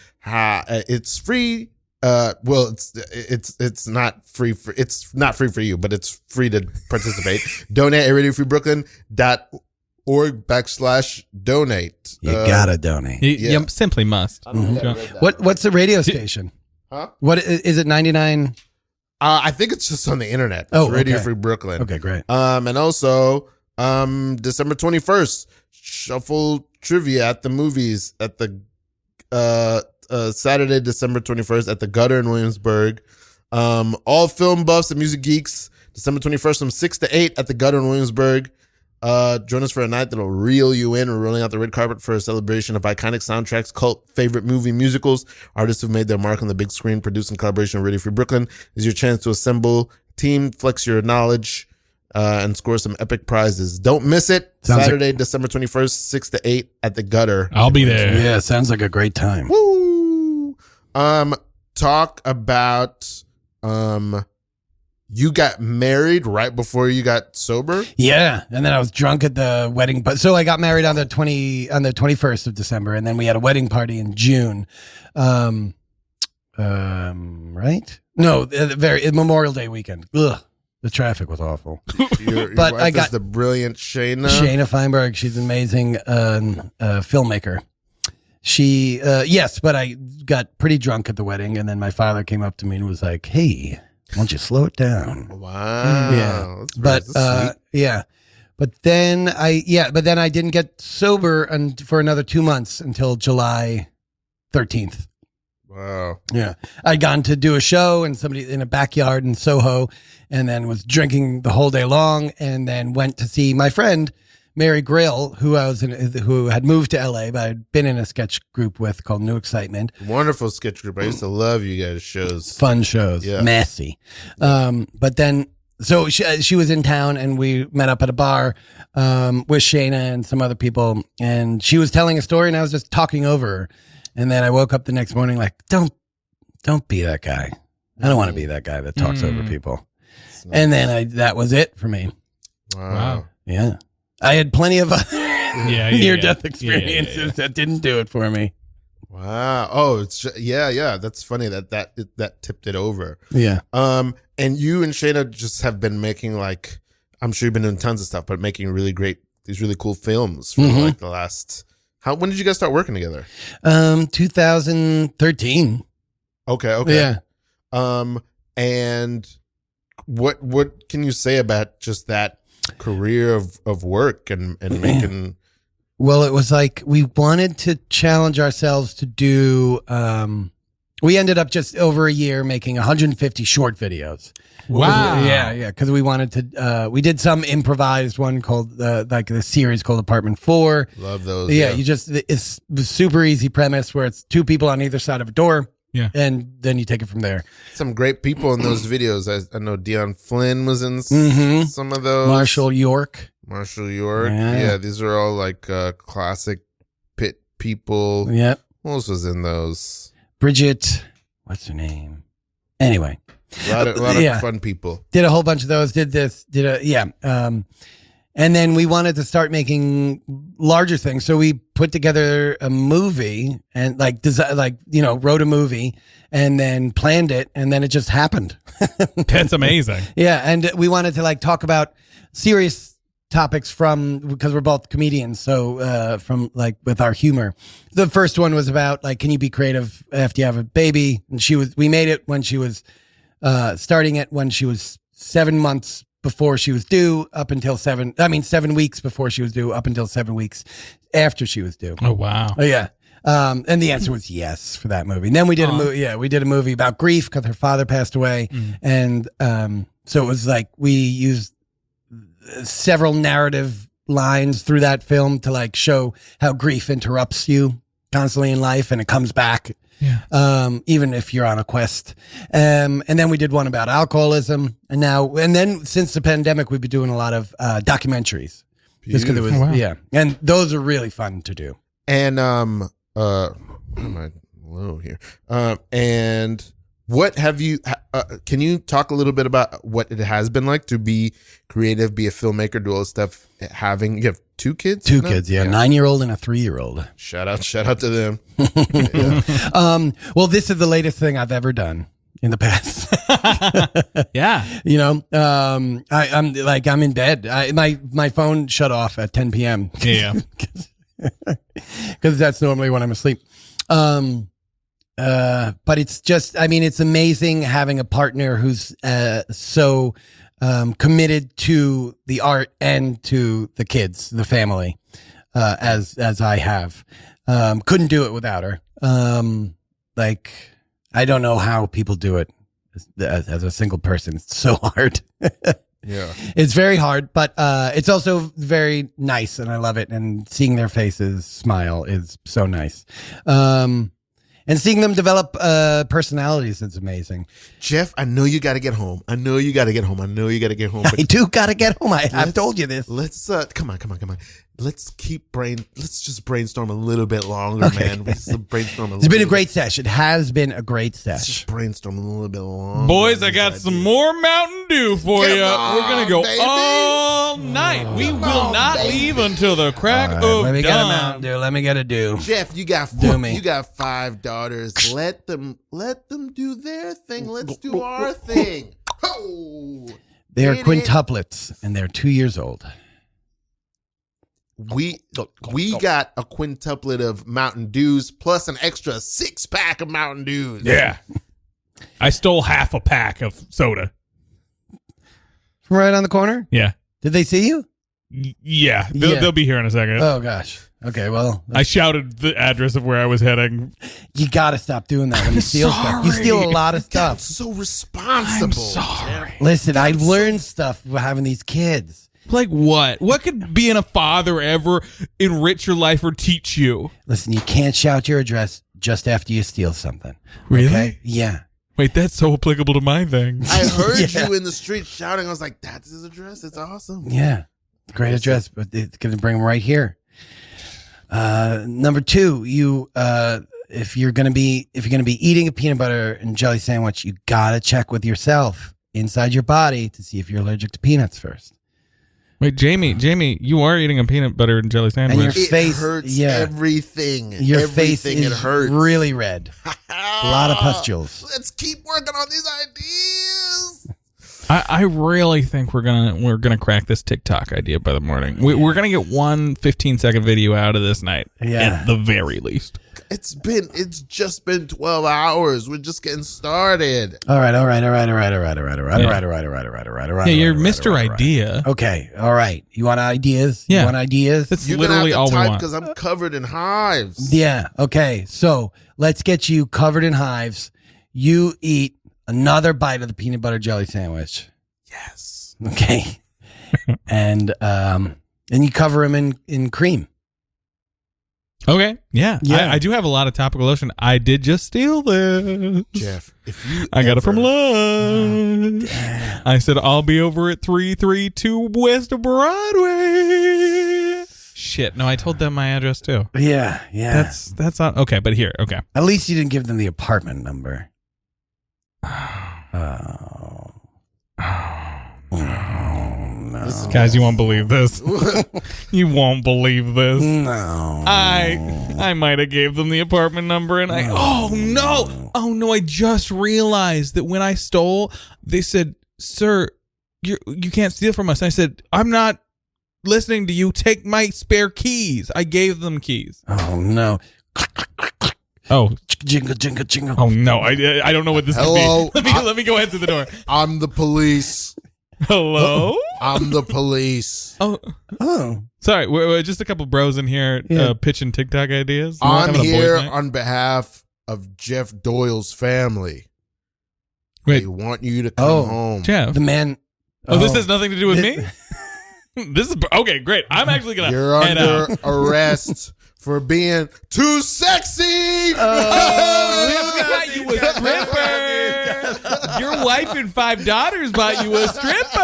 It's free. It's not free for, it's not free for you, but it's free to participate. Donate at radiofreebrooklyn.org/donate. You gotta donate. You simply must. What's the radio station? Huh? What is it? 99. I think it's just on the internet. It's Radio Free Brooklyn. Okay, great. And also, December 21st, Shuffle Trivia at the movies at the Saturday, December 21st at the Gutter in Williamsburg. All film buffs and music geeks, December 21st from 6 to 8 at the Gutter in Williamsburg. Join us for a night that'll reel you in. We're rolling out the red carpet for a celebration of iconic soundtracks, cult favorite movie musicals, artists who've made their mark on the big screen, produced in collaboration with Radio Free Brooklyn. Is your chance to assemble team, flex your knowledge, and score some epic prizes. Don't miss it. Saturday, December 21st, 6 to 8 at the Gutter. I'll be there. Yeah, sounds like a great time. Woo! Talk about you got married right before you got sober? Yeah, and then I was drunk at the wedding. But so I got married on the 21st of December, and then we had a wedding party in June. Right? No, Memorial Day weekend. Ugh, the traffic was awful. Your But wife I is got the brilliant Shaina. Shaina Feinberg. She's an amazing filmmaker. She yes, but I got pretty drunk at the wedding, and then my father came up to me and was like, "Hey, why don't you slow it down?" Wow. Yeah. That's sweet. Yeah. But then I didn't get sober for another 2 months until July 13th. Wow. Yeah. I'd gone to do a show and somebody in a backyard in Soho, and then was drinking the whole day long, and then went to see my friend Mary Grail, who had moved to LA, but I'd been in a sketch group with called New Excitement. Wonderful sketch group. I used to love you guys' shows. Fun shows. Yeah. Messy. But then, so she was in town, and we met up at a bar with Shaina and some other people, and she was telling a story, and I was just talking over her. And then I woke up the next morning like, don't be that guy. I don't want to be that guy that talks over people. And then that was it for me. Wow. Yeah. I had plenty of near-death experiences that didn't do it for me. Wow. Oh, yeah. That's funny that tipped it over. Yeah. And you and Shaina just have been making, like, I'm sure you've been doing tons of stuff, but making these really cool films for like the last. When did you guys start working together? 2013. Okay. Yeah. And what can you say about just that career of work and making? Well, it was like we wanted to challenge ourselves to do We ended up just over a year making 150 short videos. Wow. Yeah. Because we wanted to, we did some improvised one called, like the series called Apartment 4. Love those. Yeah, it's super easy premise where it's two people on either side of a door. Yeah. And then you take it from there. Some great people in those videos. I know Dion Flynn was in some of those. Marshall York. Yeah, these are all like classic pit people. Yep. Who else was in those? Bridget, what's her name? Anyway. A lot of fun people. Did a whole bunch of those, and then we wanted to start making larger things. So we put together a movie and wrote a movie and then planned it. And then it just happened. That's amazing. Yeah. And we wanted to like talk about serious topics because we're both comedians. So, from like with our humor, the first one was about like, can you be creative after you have a baby? And we made it when she was, starting it when she was 7 months before she was due up until 7 weeks before she was due up until 7 weeks after she was due. Oh, wow. Oh, yeah. And the answer was yes for that movie. And then we did a movie. Yeah, we did a movie about grief because her father passed away. And so it was like we used several narrative lines through that film to like show how grief interrupts you constantly in life and it comes back. Yeah. Even if you're on a quest. And then we did one about alcoholism. And then since the pandemic, we've been doing a lot of documentaries. Just because it was, yeah. And those are really fun to do. And, am I low here? And what have you, can you talk a little bit about what it has been like to be creative, be a filmmaker, do all this stuff, you have 2 kids? Two kids, yeah. 9-year-old and a 3-year-old. Shout out to them. Well, this is the latest thing I've ever done in the past. Yeah. You know, I'm in bed. My phone shut off at 10 p.m. Yeah. Because that's normally when I'm asleep. But it's just, it's amazing having a partner who's so committed to the art and to the kids, the family, as I have. Couldn't do it without her. I don't know how people do it as a single person. It's so hard. Yeah. It's very hard, but it's also very nice, and I love it. And seeing their faces smile is so nice. And seeing them develop personalities is amazing. Jeff, I know you got to get home. I do got to get home. I've told you this. Let's come on. Let's just brainstorm a little bit longer, man. It's been a great sesh. It has been a great sesh. Let's just brainstorm a little bit longer. Boys, I got some more Mountain Dew for you. We're going to go all night. We will not leave until the crack of dawn. Let me get a Mountain Dew. Let me get a Dew. Jeff, you got 5 daughters. Let them do their thing. Let's do our thing. Oh, they are quintuplets, and they're 2 years old. We got a quintuplet of Mountain Dews plus an extra 6-pack of Mountain Dews. Yeah. I stole half a pack of soda. Right on the corner? Yeah. Did they see you? Yeah. They'll be here in a second. Oh, gosh. Okay, well. I shouted the address of where I was heading. You got to stop doing that when you steal stuff. You steal a lot of stuff. So responsible. I'm sorry. Listen, I learned stuff by having these kids. Like what? What could being a father ever enrich your life or teach you? Listen, you can't shout your address just after you steal something. Really? Okay? Yeah. Wait, that's so applicable to my thing. I heard you in the street shouting. I was like, that's his address. It's awesome. Yeah. Great address, but it's going to bring him right here. Number 2, if you're going to be eating a peanut butter and jelly sandwich, you got to check with yourself inside your body to see if you're allergic to peanuts first. Wait, Jamie, you are eating a peanut butter and jelly sandwich. And your face hurts everything. Your face is really red. A lot of pustules. Let's keep working on these ideas. I really think we're gonna crack this TikTok idea by the morning. We're gonna get one 15-second video out of this night, at the very least. It's just been 12 hours. We're just getting started. All right. Yeah, you're Mr. Idea. Okay. All right. You want ideas? Yeah. You want ideas? That's You're literally all we want. because I'm covered in hives. Yeah. Okay. So let's get you covered in hives. You eat another bite of the peanut butter jelly sandwich. Yes. Okay. And you cover him in cream. Okay. Yeah. Yeah. I do have a lot of topical lotion. I did just steal this. Jeff, if you I got it from lunch. I said I'll be over at 332 West Broadway. Shit. No, I told them my address too. Yeah. That's not okay. But here, okay. At least you didn't give them the apartment number. Oh. No. Guys, you won't believe this. You won't believe this. No. I might have gave them the apartment number and oh no, I just realized that when I stole, they said, "Sir, you can't steal from us." And I said, "I'm not listening to you. Take my spare keys." I gave them keys. Oh no. Oh. Jingle, jingle, jingle. Oh no, I don't know what this Hello? could be. Let me go answer the door. I'm the police. Hello? I'm the police. Oh. Sorry, we're just a couple bros in here pitching TikTok ideas. I'm Having a boys' here night. on behalf of Jeff Doyle's family. Wait. They want you to come home. Jeff. The man. This has nothing to do with me? This is okay, great. I'm actually gonna You're head under out. arrest for being too sexy. Got you a stripper. Your wife and 5 daughters bought you a stripper.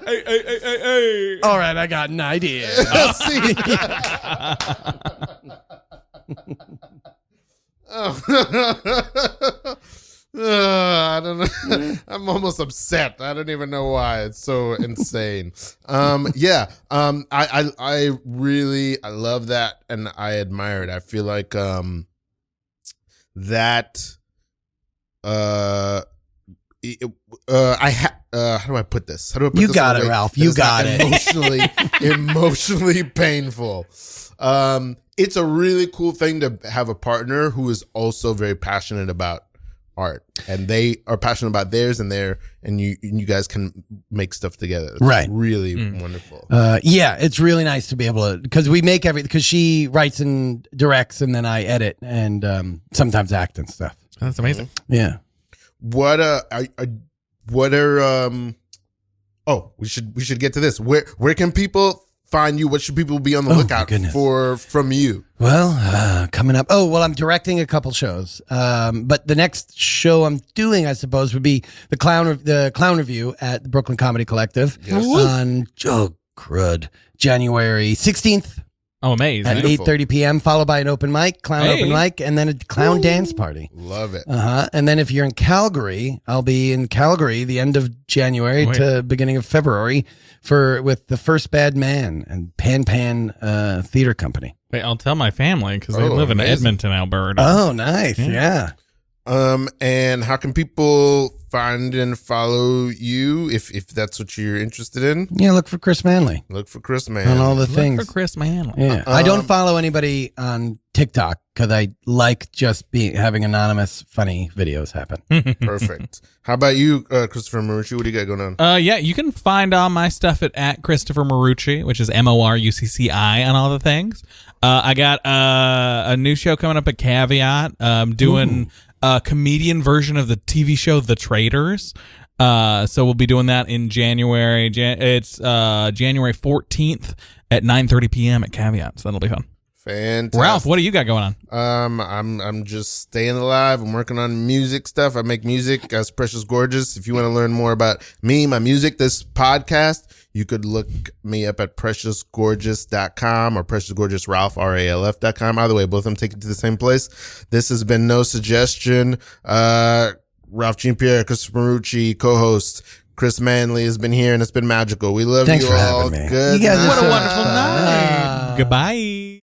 Hey. All right, I got an idea. I don't know. I'm almost upset. I don't even know why. It's so insane. I really love that and I admire it. I feel like how do I put this? How do I put You this got in a it, way Ralph. You that got is not it. emotionally painful. It's a really cool thing to have a partner who is also very passionate about art, and they are passionate about theirs, and you guys can make stuff together. It's Right. really wonderful. Yeah, it's really nice to be able to, because we make everything, because she writes and directs and then I edit and sometimes act and stuff. That's amazing. Yeah. We should get to this. Where can people find you? What should people be on the lookout for from you? Well, coming up. Oh, well, I'm directing a couple shows. But the next show I'm doing, I suppose, would be the clown review at the Brooklyn Comedy Collective on January 16th. Oh, amazing. At 8:30 p.m., followed by an open mic, open mic, and then a clown dance party. Love it. And then if you're in Calgary, I'll be in Calgary the end of January to beginning of February with the First Bad Man and Pan Theater Company. Wait, I'll tell my family because they live in Edmonton, Alberta. Oh, nice. Yeah. And how can people find and follow you if that's what you're interested in? Yeah, look for Chris Manley. Look for Chris Manley. On all the things. Look for Chris Manley. Yeah. I don't follow anybody on TikTok because I like just having anonymous, funny videos happen. Perfect. How about you, Christopher Morucci? What do you got going on? Yeah, you can find all my stuff at Christopher Morucci, which is Morucci on all the things. I got a new show coming up at Caveat. Doing a comedian version of the TV show The Traitors. So we'll be doing that in January. It's January 14th at 9:30 p.m. at Caveat. So that'll be fun. Fantastic. Ralph, what do you got going on? I'm just staying alive. I'm working on music stuff. I make music as Precious Gorgeous. If you want to learn more about me, my music, this podcast, you could look me up at preciousgorgeous.com or preciousgorgeousralph, RALF.com. Either way, both of them take you to the same place. This has been No Suggestion. Ralph Jean-Pierre, Christopher Morucci, co-host. Chris Manley has been here, and it's been magical. We love Thanks you for all. having me. Good You guys night. What a wonderful night. Goodbye.